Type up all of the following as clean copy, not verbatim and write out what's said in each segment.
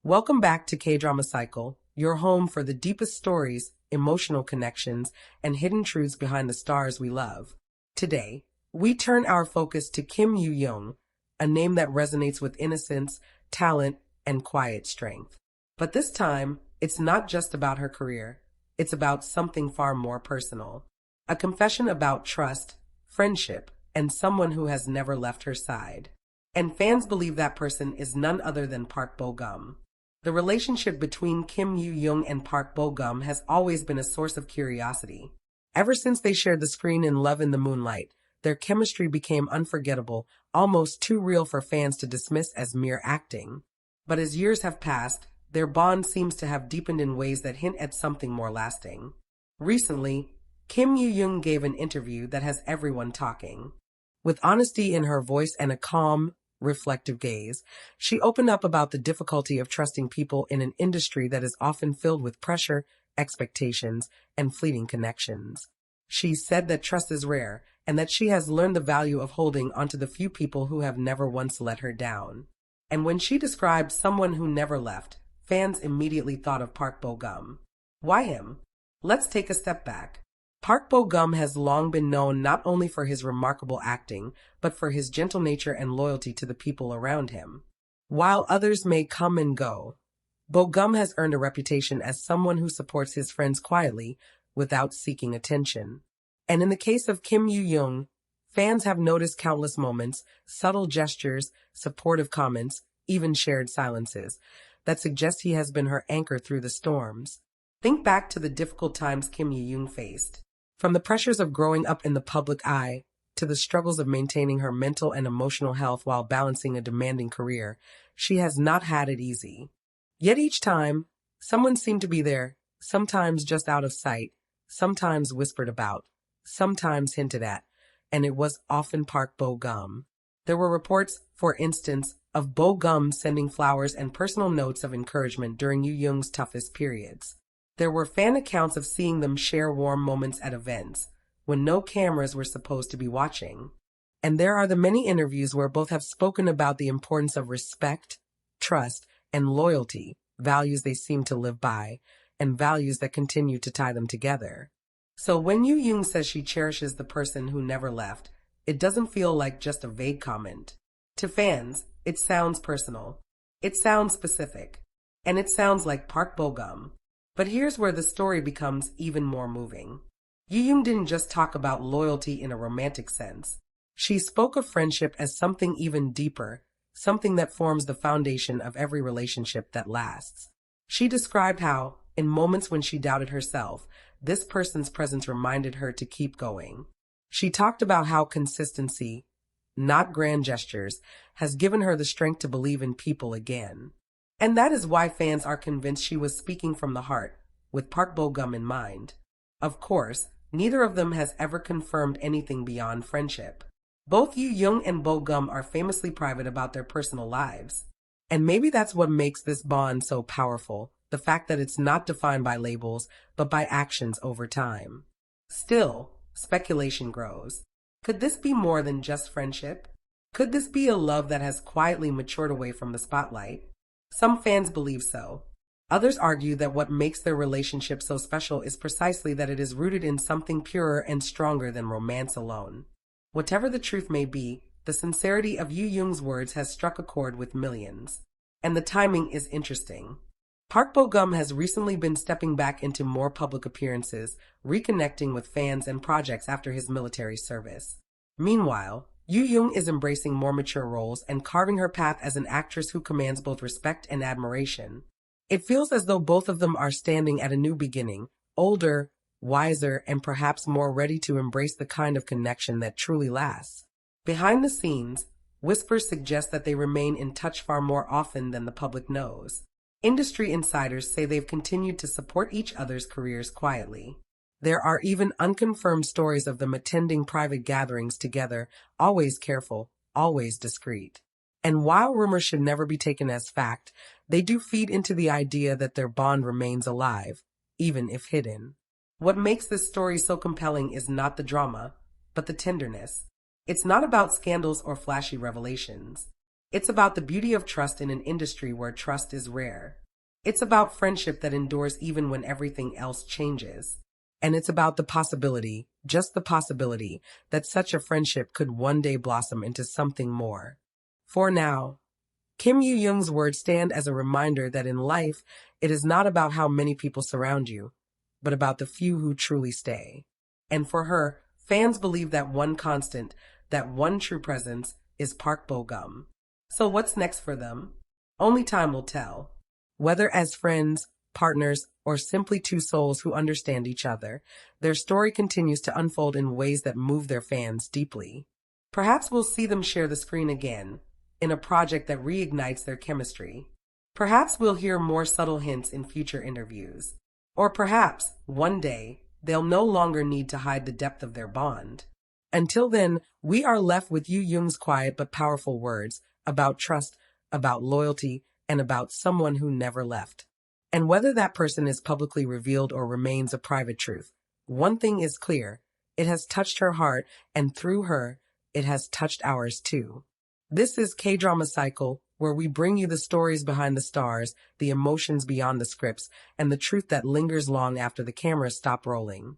Welcome back to K-Drama Cycle, your home for the deepest stories, emotional connections, and hidden truths behind the stars we love. Today, we turn our focus to Kim Yoo Jung, a name that resonates with innocence, talent, and quiet strength. But this time, it's not just about her career. It's about something far more personal. A confession about trust, friendship, and someone who has never left her side. And fans believe that person is none other than Park Bo-gum. The relationship between Kim Yoo Jung and Park Bo-gum has always been a source of curiosity. Ever since they shared the screen in Love in the Moonlight, their chemistry became unforgettable, almost too real for fans to dismiss as mere acting. But as years have passed, their bond seems to have deepened in ways that hint at something more lasting. Recently, Kim Yoo Jung gave an interview that has everyone talking. With honesty in her voice and a calm, reflective gaze, she opened up about the difficulty of trusting people in an industry that is often filled with pressure, expectations, and fleeting connections. She said that trust is rare and that she has learned the value of holding onto the few people who have never once let her down. And when she described someone who never left, fans immediately thought of Park Bo-gum. Why him? Let's take a step back. Park Bo-gum has long been known not only for his remarkable acting, but for his gentle nature and loyalty to the people around him. While others may come and go, Bo-gum has earned a reputation as someone who supports his friends quietly, without seeking attention. And in the case of Kim Yoo Jung, fans have noticed countless moments, subtle gestures, supportive comments, even shared silences, that suggest he has been her anchor through the storms. Think back to the difficult times Kim Yoo Jung faced. From the pressures of growing up in the public eye to the struggles of maintaining her mental and emotional health while balancing a demanding career, she has not had it easy. Yet each time, someone seemed to be there, sometimes just out of sight, sometimes whispered about, sometimes hinted at, and it was often Park Bo-gum. There were reports, for instance, of Bo-gum sending flowers and personal notes of encouragement during Yoo Jung's toughest periods. There were fan accounts of seeing them share warm moments at events, when no cameras were supposed to be watching. And there are the many interviews where both have spoken about the importance of respect, trust, and loyalty, values they seem to live by, and values that continue to tie them together. So when Yoo Jung says she cherishes the person who never left, it doesn't feel like just a vague comment. To fans, it sounds personal. It sounds specific. And it sounds like Park Bo-gum. But here's where the story becomes even more moving. Yoo Jung didn't just talk about loyalty in a romantic sense. She spoke of friendship as something even deeper, something that forms the foundation of every relationship that lasts. She described how, in moments when she doubted herself, this person's presence reminded her to keep going. She talked about how consistency, not grand gestures, has given her the strength to believe in people again. And that is why fans are convinced she was speaking from the heart, with Park Bo-gum in mind. Of course, neither of them has ever confirmed anything beyond friendship. Both Yoo Jung and Bo-gum are famously private about their personal lives. And maybe that's what makes this bond so powerful, the fact that it's not defined by labels, but by actions over time. Still, speculation grows. Could this be more than just friendship? Could this be a love that has quietly matured away from the spotlight? Some fans believe so. Others argue that what makes their relationship so special is precisely that it is rooted in something purer and stronger than romance alone. Whatever the truth may be, the sincerity of Yoo Jung's words has struck a chord with millions. And the timing is interesting. Park Bo-gum has recently been stepping back into more public appearances, reconnecting with fans and projects after his military service. Meanwhile, Yoo Jung is embracing more mature roles and carving her path as an actress who commands both respect and admiration. It feels as though both of them are standing at a new beginning, older, wiser, and perhaps more ready to embrace the kind of connection that truly lasts. Behind the scenes, whispers suggest that they remain in touch far more often than the public knows. Industry insiders say they've continued to support each other's careers quietly. There are even unconfirmed stories of them attending private gatherings together, always careful, always discreet. And while rumors should never be taken as fact, they do feed into the idea that their bond remains alive, even if hidden. What makes this story so compelling is not the drama, but the tenderness. It's not about scandals or flashy revelations. It's about the beauty of trust in an industry where trust is rare. It's about friendship that endures even when everything else changes. And it's about the possibility, just the possibility, that such a friendship could one day blossom into something more. For now, Kim Yoo Jung's words stand as a reminder that in life, it is not about how many people surround you, but about the few who truly stay. And for her, fans believe that one constant, that one true presence, is Park Bo-gum. So what's next for them? Only time will tell. Whether as friends, partners, or simply two souls who understand each other, their story continues to unfold in ways that move their fans deeply. Perhaps we'll see them share the screen again, in a project that reignites their chemistry. Perhaps we'll hear more subtle hints in future interviews. Or perhaps, one day, they'll no longer need to hide the depth of their bond. Until then, we are left with Yoo Jung's quiet but powerful words about trust, about loyalty, and about someone who never left. And whether that person is publicly revealed or remains a private truth, one thing is clear: it has touched her heart, and through her, it has touched ours too. This is K-Drama Cycle, where we bring you the stories behind the stars, the emotions beyond the scripts, and the truth that lingers long after the cameras stop rolling.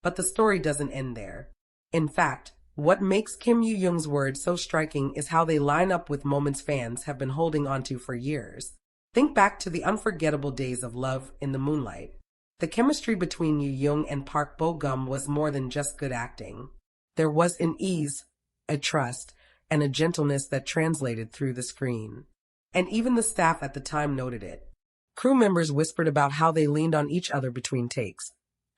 But the story doesn't end there. In fact, what makes Kim Yoo Jung's words so striking is how they line up with moments fans have been holding onto for years. Think back to the unforgettable days of love in the Moonlight. The chemistry between Yoo Jung and Park Bo-gum was more than just good acting. There was an ease, a trust, and a gentleness that translated through the screen. And even the staff at the time noted it. Crew members whispered about how they leaned on each other between takes,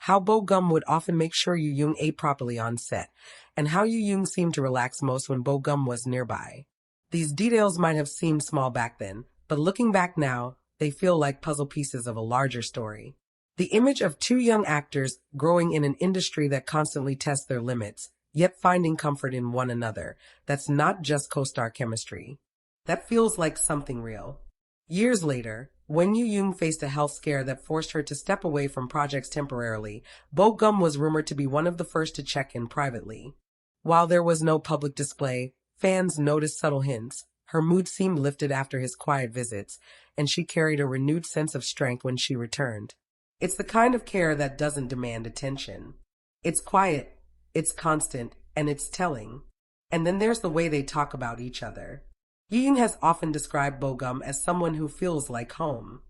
how Bo-gum would often make sure Yoo Jung ate properly on set, and how Yoo Jung seemed to relax most when Bo-gum was nearby. These details might have seemed small back then, but looking back now, they feel like puzzle pieces of a larger story. The image of two young actors growing in an industry that constantly tests their limits, yet finding comfort in one another, that's not just co-star chemistry. That feels like something real. Years later, when Yoo Jung faced a health scare that forced her to step away from projects temporarily, Bo-gum was rumored to be one of the first to check in privately. While there was no public display, fans noticed subtle hints. Her mood seemed lifted after his quiet visits, and she carried a renewed sense of strength when she returned. It's the kind of care that doesn't demand attention. It's quiet, it's constant, and it's telling. And then there's the way they talk about each other. Yoo Jung has often described Bo-gum as someone who feels like home.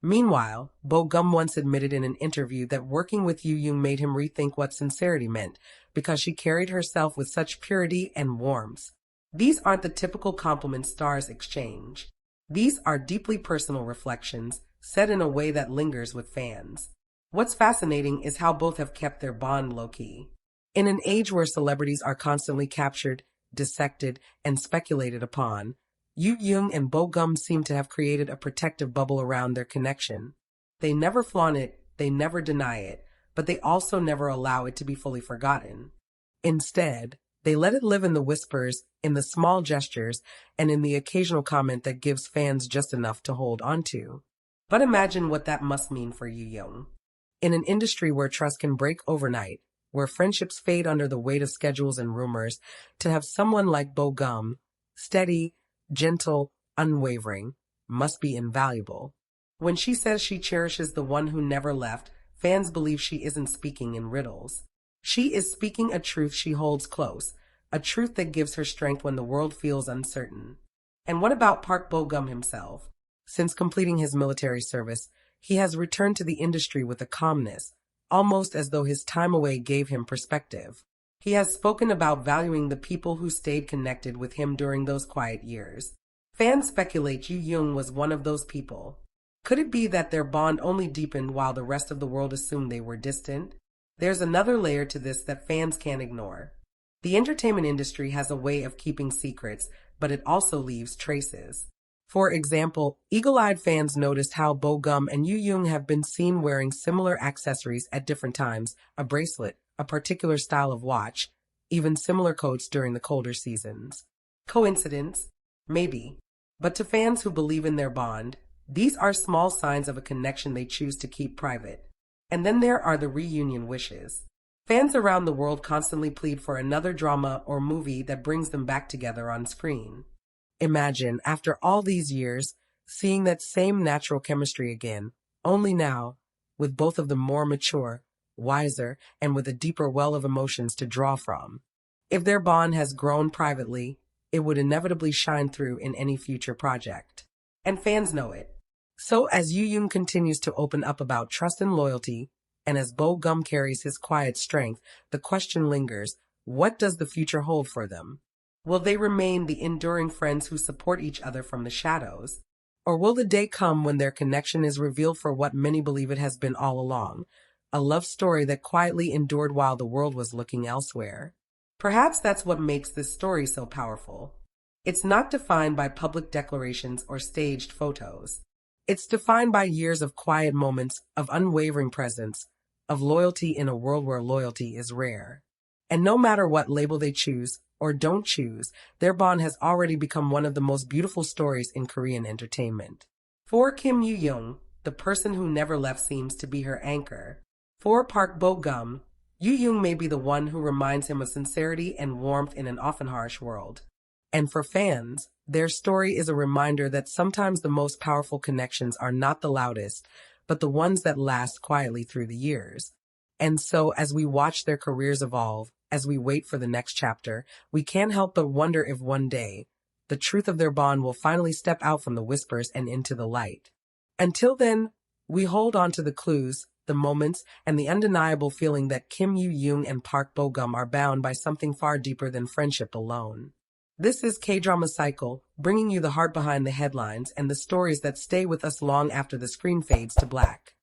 Meanwhile, Bo-gum once admitted in an interview that working with Yoo Jung made him rethink what sincerity meant, because she carried herself with such purity and warmth. These aren't the typical compliments stars exchange. These are deeply personal reflections, said in a way that lingers with fans. What's fascinating is how both have kept their bond low-key. In an age where celebrities are constantly captured, dissected, and speculated upon, Yoo Jung and Bo-gum seem to have created a protective bubble around their connection. They never flaunt it, they never deny it, but they also never allow it to be fully forgotten. Instead, they let it live in the whispers, in the small gestures, and in the occasional comment that gives fans just enough to hold onto. But imagine what that must mean for Yoo Jung. In an industry where trust can break overnight, where friendships fade under the weight of schedules and rumors, to have someone like Bo-gum, steady, gentle, unwavering, must be invaluable. When she says she cherishes the one who never left, fans believe she isn't speaking in riddles. She is speaking a truth she holds close, a truth that gives her strength when the world feels uncertain. And what about Park Bo-gum himself? Since completing his military service, he has returned to the industry with a calmness, almost as though his time away gave him perspective. He has spoken about valuing the people who stayed connected with him during those quiet years. Fans speculate Yoo Jung was one of those people. Could it be that their bond only deepened while the rest of the world assumed they were distant? There's another layer to this that fans can't ignore. The entertainment industry has a way of keeping secrets, but it also leaves traces. For example, eagle-eyed fans noticed how Bo-gum and Yoo Jung have been seen wearing similar accessories at different times, a bracelet, a particular style of watch, even similar coats during the colder seasons. Coincidence? Maybe. But to fans who believe in their bond, these are small signs of a connection they choose to keep private. And then there are the reunion wishes. Fans around the world constantly plead for another drama or movie that brings them back together on screen. Imagine, after all these years, seeing that same natural chemistry again, only now, with both of them more mature, wiser, and with a deeper well of emotions to draw from. If their bond has grown privately, it would inevitably shine through in any future project. And fans know it. So as Yoo Jung continues to open up about trust and loyalty, and as Bo Gum carries his quiet strength, the question lingers, what does the future hold for them? Will they remain the enduring friends who support each other from the shadows? Or will the day come when their connection is revealed for what many believe it has been all along, a love story that quietly endured while the world was looking elsewhere? Perhaps that's what makes this story so powerful. It's not defined by public declarations or staged photos. It's defined by years of quiet moments, of unwavering presence, of loyalty in a world where loyalty is rare. And no matter what label they choose or don't choose, their bond has already become one of the most beautiful stories in Korean entertainment. For Kim Yoo Jung, the person who never left seems to be her anchor. For Park Bo Gum, Yoo Jung may be the one who reminds him of sincerity and warmth in an often harsh world. And for fans, their story is a reminder that sometimes the most powerful connections are not the loudest, but the ones that last quietly through the years. And so, as we watch their careers evolve, as we wait for the next chapter, we can't help but wonder if one day, the truth of their bond will finally step out from the whispers and into the light. Until then, we hold on to the clues, the moments, and the undeniable feeling that Kim Yoo Jung and Park Bo Gum are bound by something far deeper than friendship alone. This is K-Drama Cycle, bringing you the heart behind the headlines and the stories that stay with us long after the screen fades to black.